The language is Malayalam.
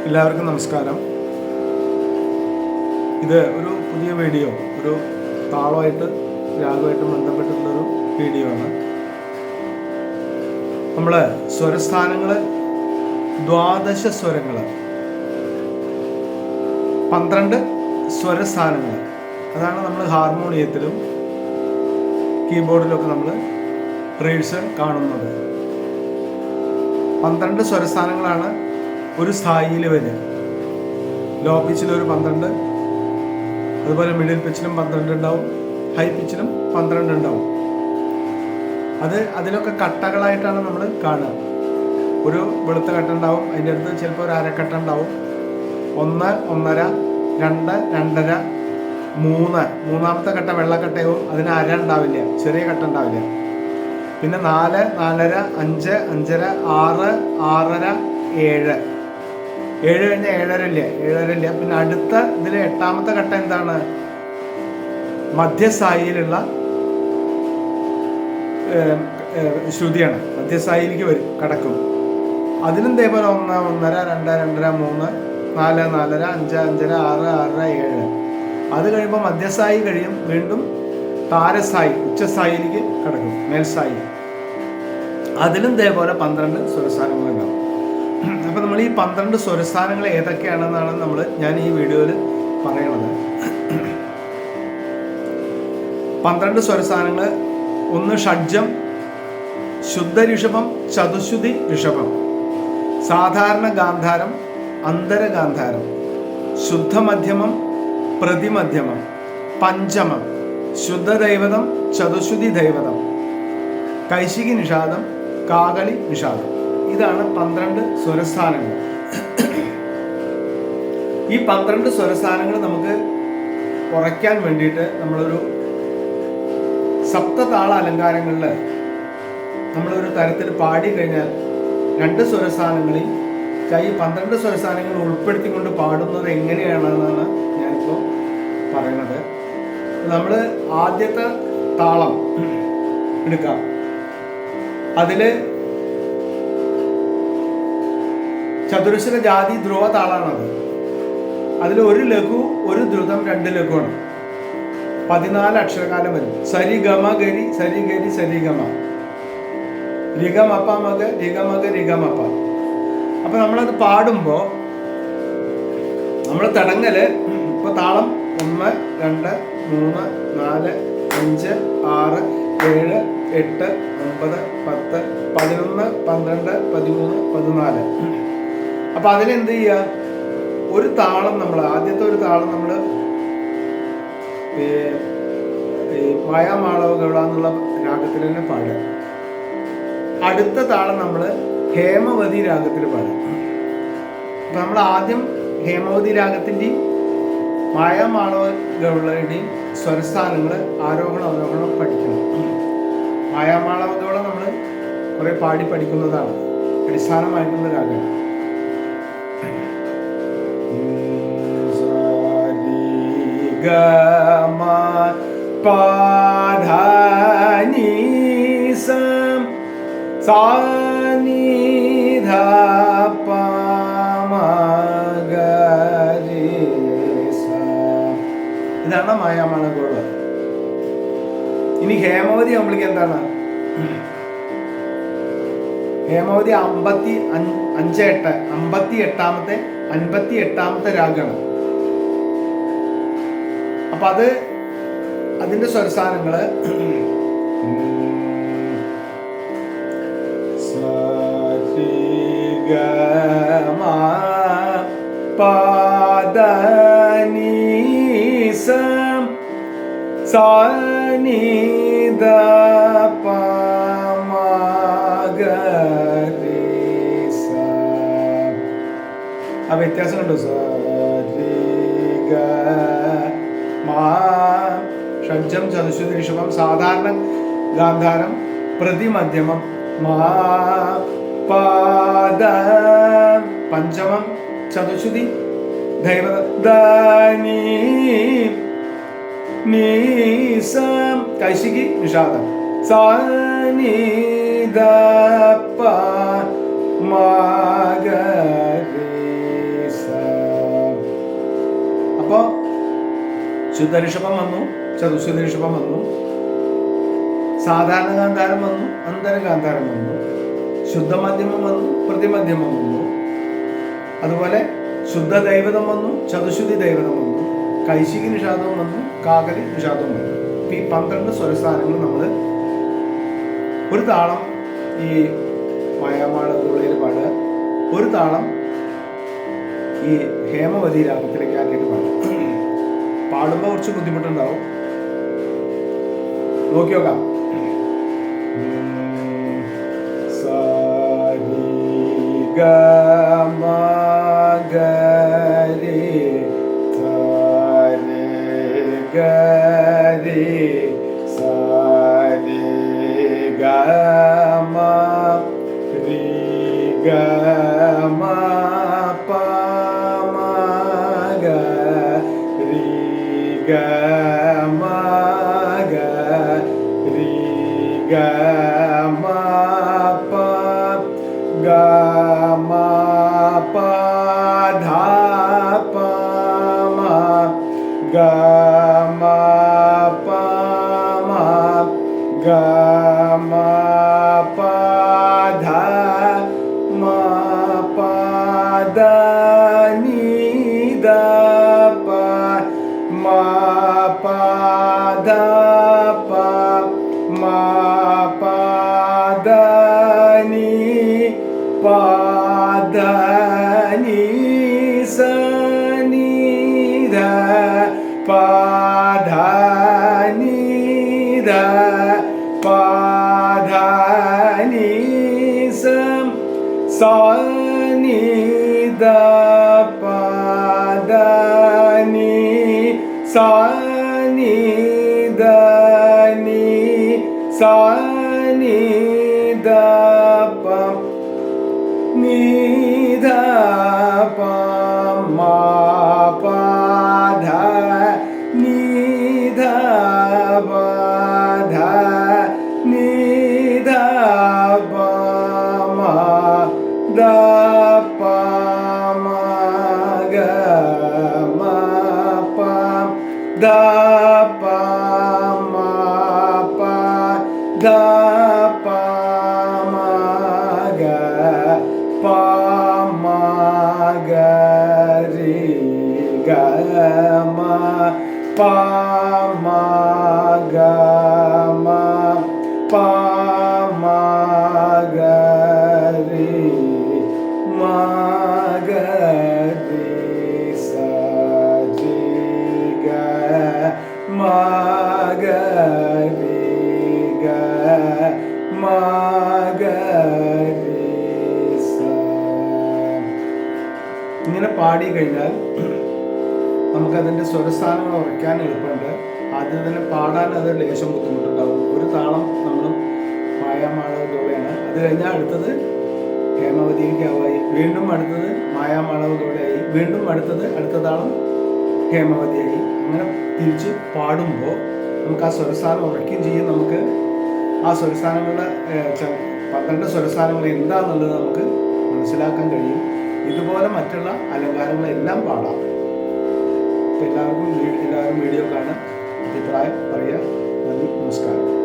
എല്ലാവർക്കും നമസ്കാരം. ഇത് ഒരു പുതിയ വീഡിയോ, ഒരു താളമായിട്ട് രാഗമായിട്ട് ബന്ധപ്പെട്ടിട്ടുള്ളൊരു വീഡിയോ ആണ്. നമ്മൾ സ്വരസ്ഥാനങ്ങൾ, ദ്വാദശ സ്വരങ്ങൾ, 12 സ്വരസ്ഥാനങ്ങൾ, അതാണ് നമ്മൾ ഹാർമോണിയത്തിലും കീബോർഡിലൊക്കെ നമ്മൾ റീൽസ് കാണുന്നത്. 12 സ്വരസ്ഥാനങ്ങളാണ് ഒരു സ്ഥായിയിൽ വരിക. ലോ പിച്ചിൽ ഒരു 12, അതുപോലെ മിഡിൽ പിച്ചിലും 12 ഉണ്ടാവും, ഹൈ പിച്ചിലും 12 ഉണ്ടാവും. അതിലൊക്കെ കട്ടകളായിട്ടാണ് നമ്മൾ കാണുക. ഒരു വെളുത്ത കട്ട ഉണ്ടാവും, അതിൻ്റെ അടുത്ത് ചിലപ്പോൾ ഒരു അരക്കട്ട ഉണ്ടാവും. 1, 1.5, 2, 2.5, 3. മൂന്നാമത്തെ കട്ട വെള്ളക്കട്ടയും അതിന് അര ഉണ്ടാവില്ല, ചെറിയ കട്ട ഉണ്ടാവില്ല. പിന്നെ 4, 4.5, 5, 5.5, 6, 6.5, 7. 7 കഴിഞ്ഞാൽ 7.5 ഇല്ല. പിന്നെ അടുത്ത ഇതിൽ 8ാമത്തെ ഘട്ടം എന്താണ്? മധ്യസ്ഥായിയിലുള്ള ശ്രുതിയാണ്. മധ്യസ്ഥായിലേക്ക് കടക്കും. അതിനും ഇതേപോലെ 1, 1.5, 2, 2.5, 3, 4, 4.5, 5, 5.5, 6, 6.5, 7. അത് കഴിയുമ്പോൾ മധ്യസ്ഥായി കഴിയും, വീണ്ടും താരസ്ഥായി, ഉച്ചസ്ഥായിലേക്ക് കടക്കും, മേൽസ്ഥായി. അതിലും ഇതേപോലെ 12 സ്വരസ്ഥാനങ്ങളുണ്ടാവും. അപ്പം നമ്മൾ ഈ 12 സ്വരസ്ഥാനങ്ങൾ ഏതൊക്കെയാണെന്നാണ് ഞാൻ ഈ വീഡിയോയിൽ പറയണത്. 12 സ്വരസ്ഥാനങ്ങൾ: 1 ഷഡ്ജം, ശുദ്ധ ഋഷഭം, ചതുശ്രുതി ഋഷഭം, സാധാരണ ഗാന്ധാരം, അന്തര ഗാന്ധാരം, ശുദ്ധ മധ്യമം, പ്രതിമധ്യമം, പഞ്ചമം, ശുദ്ധ ദൈവതം, ചതുശ്രുതി ദൈവതം, കൈശികി നിഷാദം, കാകളി നിഷാദം. ഇതാണ് 12 സ്വരസ്ഥാനങ്ങൾ. ഈ 12 സ്വരസ്ഥാനങ്ങൾ നമുക്ക് കുറയ്ക്കാൻ വേണ്ടിയിട്ട് നമ്മളൊരു സപ്തതാള അലങ്കാരങ്ങളിൽ നമ്മളൊരു തരത്തിൽ പാടി കഴിഞ്ഞാൽ 2 സ്വരസ്ഥാനങ്ങളിൽ ഈ 12 സ്വരസ്ഥാനങ്ങൾ ഉൾപ്പെടുത്തിക്കൊണ്ട് പാടുന്നത് എങ്ങനെയാണെന്നാണ് ഞാനിപ്പോൾ പറയുന്നത്. നമ്മൾ ആദ്യത്തെ താളം എടുക്കാം. അതിൽ ചതുരശ്ര ജാതി ധ്രുവ താളാണത്. അതിൽ 1 ലഘു, 1 ദ്രുതം, 2 ലഘുവാണ്. 14 അക്ഷരകാലം വരും. സരി ഗമ ഗരി, സരി ഗരി, സരി ഗമ, രിഗമപ്പ മക, രിഗമക, രിഗമപ്പ. അപ്പൊ നമ്മളത് പാടുമ്പോൾ നമ്മൾ തടങ്ങല്, ഇപ്പൊ താളം 1, 2, 3, 4, 5, 6, 7, 8, 9, 10, 11, 12, 13, 14. അപ്പൊ അതിലെന്ത് ചെയ്യുക? ഒരു താളം ആദ്യത്തെ ഒരു താളം നമ്മൾ മായാമാളവഗൗള എന്നുള്ള രാഗത്തിൽ തന്നെ പാടുക. അടുത്ത താളം നമ്മൾ ഹേമവതി രാഗത്തിൽ പാടുക. അപ്പൊ നമ്മൾ ആദ്യം ഹേമവതി രാഗത്തിൻ്റെയും മായാമാളവഗൗളയുടെയും സ്വരസ്ഥാനങ്ങൾ ആരോഹണം അവരോഹണം പഠിക്കണം. മായാമാളവഗൗള നമ്മൾ കുറെ പാടി പഠിക്കുന്നതാണ്, അടിസ്ഥാനമായിട്ടുള്ള രാഗം. ഗമ പാധാനി സം സാനി ധ പ മ ഗ രി സ. ഇതാണ് മായാമാളവഗൗള. ഇനി ഹേമവതി നമ്മൾക്ക് എന്താണ്? ഹേമവതി 58ാമത്തെ രാഗമാണ്. അപ്പൊ അതിന്റെ സ്വരസ്ഥാനങ്ങള് പാദനീസം സാനി ദ പ മ ഗ രി സ. ആ വ്യത്യാസം കണ്ടോ? ഷഡ്ജം, ചതുശ്രുതി ഋഷഭം, സാധാരണ ഗാന്ധാരം, പ്രതിമധ്യമം, പാദ, പഞ്ചമം, ചതുശ്രുതി ദൈവത, ധനി, നീസം, കൈശികി നിഷാദം, സാനി ധ പ മ ഗ രി സ. ശുദ്ധ ഋഷഭം വന്നു, ചതുശ്രുത ഋഷഭം വന്നു, സാധാരണ ഗാന്ധാരം വന്നു, അന്തരഗാന്ധാരം വന്നു, ശുദ്ധമധ്യമം വന്നു, പ്രതിമധ്യമം വന്നു, അതുപോലെ ശുദ്ധ ദൈവതം വന്നു, ചതുശ്രുതി ദൈവതം വന്നു, കൈശികി നിഷാദവും വന്നു, കാകലി നിഷാദവും വന്നു. ഈ 12 സ്വരസ്ഥാനങ്ങൾ നമ്മൾ ഒരു താളം ഈ മായാമാളതുള്ളിൽ പാടുക, ഒരു താളം ഈ ഹേമവതി രാഗത്തിലേക്ക് ആക്കിയിട്ട് പാടുക. പാടുമ്പോൾ കുറച്ച് ബുദ്ധിമുട്ടുണ്ടാവും, നോക്കി നോക്കാം. ഇങ്ങനെ പാടി കഴിഞ്ഞാൽ നമുക്കതിൻ്റെ സ്വരസ്ഥാനങ്ങൾ ഉറയ്ക്കാൻ എളുപ്പമുണ്ട്. ആദ്യം തന്നെ പാടാൻ അത് ലേശം ബുദ്ധിമുട്ടുണ്ടാവും. ഒരു താളം നമ്മൾ മായാമാളവതോടെയാണ്, അത് കഴിഞ്ഞാൽ അടുത്തത് ഹേമവതിക്കാവായി, വീണ്ടും അടുത്തത് മായാമാളവതോടെയായി, വീണ്ടും അടുത്ത താളം ഹേമവതിയായി. അങ്ങനെ തിരിച്ച് പാടുമ്പോൾ നമുക്ക് ആ സ്വരസ്ഥാനം ഉറയ്ക്കുകയും ചെയ്യും. നമുക്ക് ആ സ്വരസ്ഥാനങ്ങളുടെ 12 സ്വരസ്ഥാനങ്ങൾ എന്താണെന്നുള്ളത് നമുക്ക് മനസ്സിലാക്കാൻ കഴിയും. ഇതുപോലെ മറ്റുള്ള അലങ്കാരങ്ങളെല്ലാം പാടാം. എല്ലാവരും വീഡിയോ കാണാൻ അഭിപ്രായം പറയുക. നന്ദി, നമസ്കാരം.